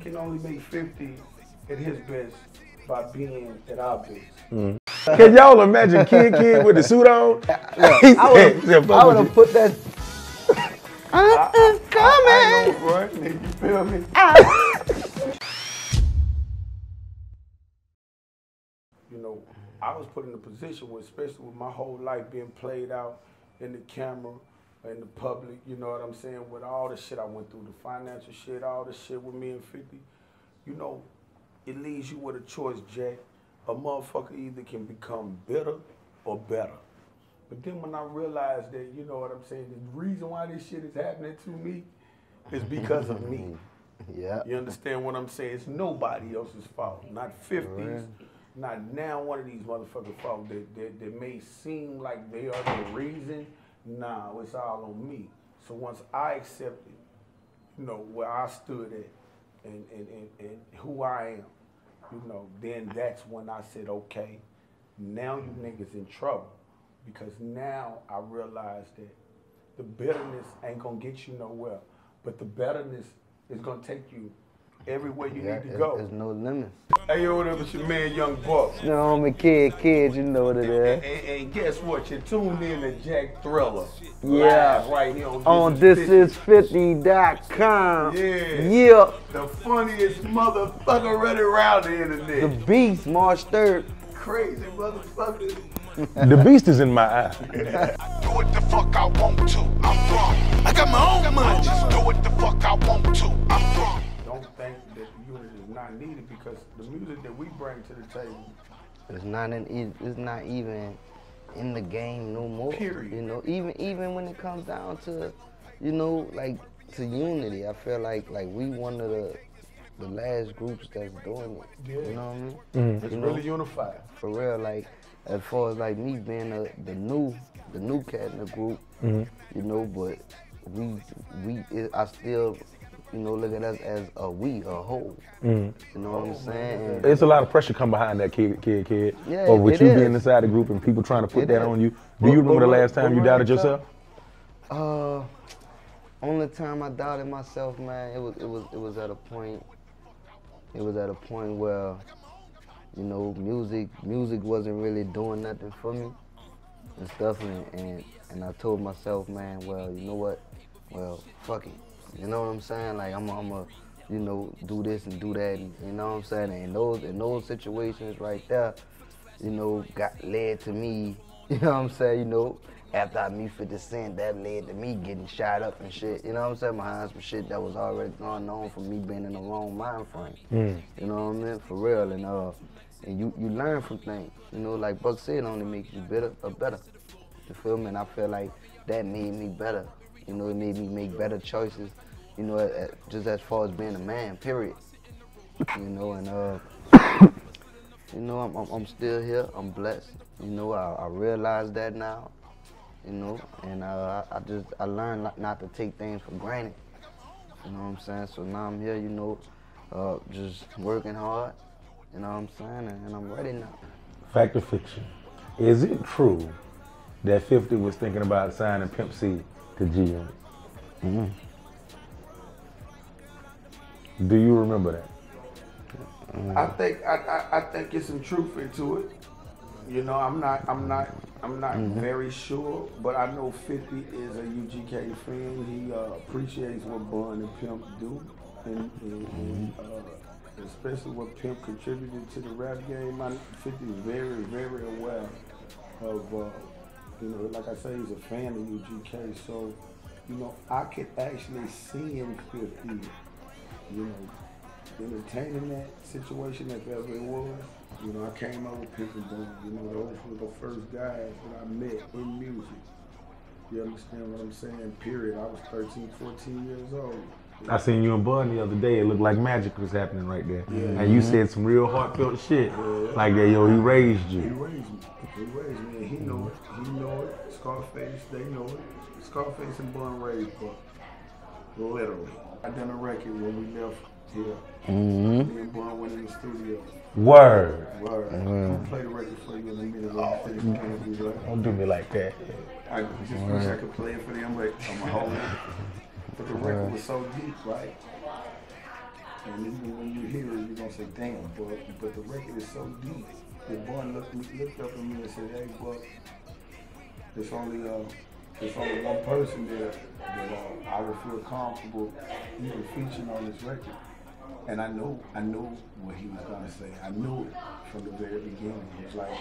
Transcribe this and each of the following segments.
can only make 50 at his best by being at our best. Mm. Can y'all imagine Kid with the suit on? I would have put that. I'm coming. I know, bro. You feel me? You know, I was put in a position where, especially with my whole life being played out in the camera, in the public, you know what I'm saying, with all the shit I went through, the financial shit, all the shit with me and 50, you know, it leaves you with a choice, Jack. A motherfucker either can become bitter or better. But then when I realized that, you know what I'm saying, the reason why this shit is happening to me is because of me. Yeah. You understand what I'm saying? It's nobody else's fault. Not 50's, not now one of these motherfuckers' fault that may seem like they are the reason. Nah, it's all on me. So once I accepted, you know, where I stood at and who I am, you know, then that's when I said, okay, now you niggas in trouble. Because now I realize that the bitterness ain't gonna get you nowhere, but the betterness is gonna take you everywhere you need to go. There's no limits. Hey, yo, what up, it's your man, Young Buck. You know, I'm a kid, you know what it is. And guess what? You're tuned in to Jack Thriller. Yeah. Live right here on Thisis50.com. Yeah. Yeah. The funniest motherfucker running around the internet. The Beast, March 3rd. Crazy motherfucker. The beast is in my eye. I do what the fuck I want to. I'm wrong. I got my own money. Just do what the fuck I want to. I'm wrong. Don't think that the unit is not needed because the music that we bring to the table it's not even in the game no more. Period. You know, even when it comes down to, you know, like to unity, I feel like we one of the last groups that's doing it. Yeah. You know what I mean? It's you really know, unified. For real, like as far as like me being the new cat in the group, you know, but I still, you know, look at us as a whole. You know what I'm saying? It's a lot of pressure come behind that kid. Yeah, or with you is. being inside the group and people trying to put that on you. Do you remember the last time you doubted yourself? Only time I doubted myself, man, it was at a point. It was at a point where, you know, music wasn't really doing nothing for me and stuff, and I told myself, man, well, you know what? Well, fuck it. You know what I'm saying? Like I'm you know, do this and do that, and, you know what I'm saying? And in those situations right there, you know, led to me, you know what I'm saying, you know, after I meet 50 Cent, that led to me getting shot up and shit, you know what I'm saying, behind some shit that was already going on for me being in the wrong mind frame. You know what I mean? For real, and you learn from things, you know, like Buck said, it only makes you better. You feel me? And I feel like that made me better. You know, it made me make better choices, you know, just as far as being a man, period. You know, and you know, I'm still here, I'm blessed. You know, I realize that now, you know, and I learned not to take things for granted. You know what I'm saying? So now I'm here, you know, just working hard, you know what I'm saying, and I'm ready now. Fact or fiction? Is it true that 50 was thinking about signing Pimp C to G-Unit? Do you remember that? I think it's some truth into it. You know, I'm not very sure, but I know 50 is a UGK fan. He appreciates what Bun and Pimp do, and especially what Pimp contributed to the rap game. 50 is very, very aware of, you know, like I say, he's a fan of UGK. So, you know, I could actually see him 50, you know, entertaining that situation if ever it was. You know, I came up with Pimp and Bun. You know, those were the first guys that I met in music. You understand what I'm saying? Period. I was 13, 14 years old. I seen you and Bun the other day. It looked like magic was happening right there. Yeah. And you said some real heartfelt shit. Yeah. Like that, yo, he raised you. He raised me. He raised me, and he know it. He know it. Scarface, they know it. Scarface and Bun raised Buck. Literally. I done a record when we left here. Me and Bun went in the studio. Word. I'll play the record for you in a minute. Don't do me like that. I just wish I could play it for them, but I'm a hold it. But the record was so deep, right? And even when you hear it, you're gonna say, damn, but the record is so deep. The boy looked up at me and said, hey, Buck, there's only one person that I would feel comfortable even featuring on this record. And I knew what he was gonna say. I knew it from the very beginning. It was like,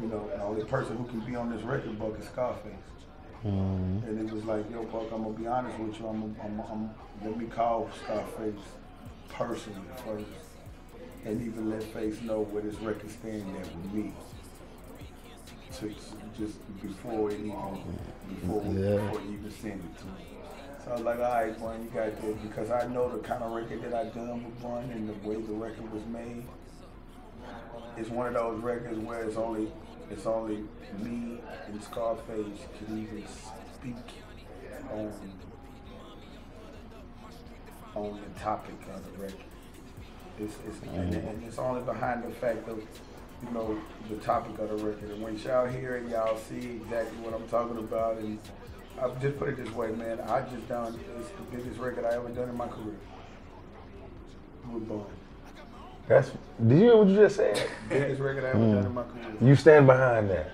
you know, the only person who can be on this record, Buck, is Scarface. And it was like, yo, Buck, I'm gonna be honest with you. Let me call Scarface personally first, and even let Face know where this record stands at with me. To just before you even send it to me. So I was like, all right, Bun, you got this, because I know the kind of record that I done with Bun and the way the record was made. It's one of those records where it's only me and Scarface can even speak on the topic of the record. And it's only behind the fact of, you know, the topic of the record. And when y'all hear it, y'all see exactly what I'm talking about. And I just put it this way, man. It's the biggest record I ever done in my career. With Bun. Did you hear what you just said? Biggest record I ever done in my career. You stand behind that.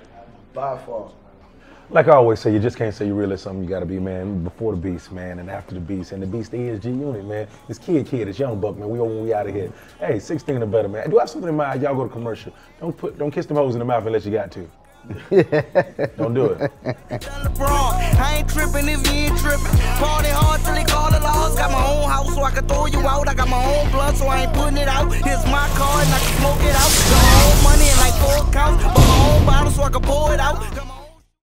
By far. Like I always say, you just can't say you really something. You gotta be, man, before the beast, man, and after the beast. And the beast is G Unit, man. It's Kid, it's Young Buck, man. We out of here. Hey, 16 or better, man. Do I have something in mind? Y'all go to commercial. Don't kiss them hoes in the mouth unless you got to. Don't do it. I ain't tripping if you ain't tripping. Party hard till they call the laws. Got my own house so I can throw you out. I got my own blood so I ain't putting it out. Here's my car and I can smoke it out. Got my own money and like 4 accounts. But my own bottle so I can pour it out.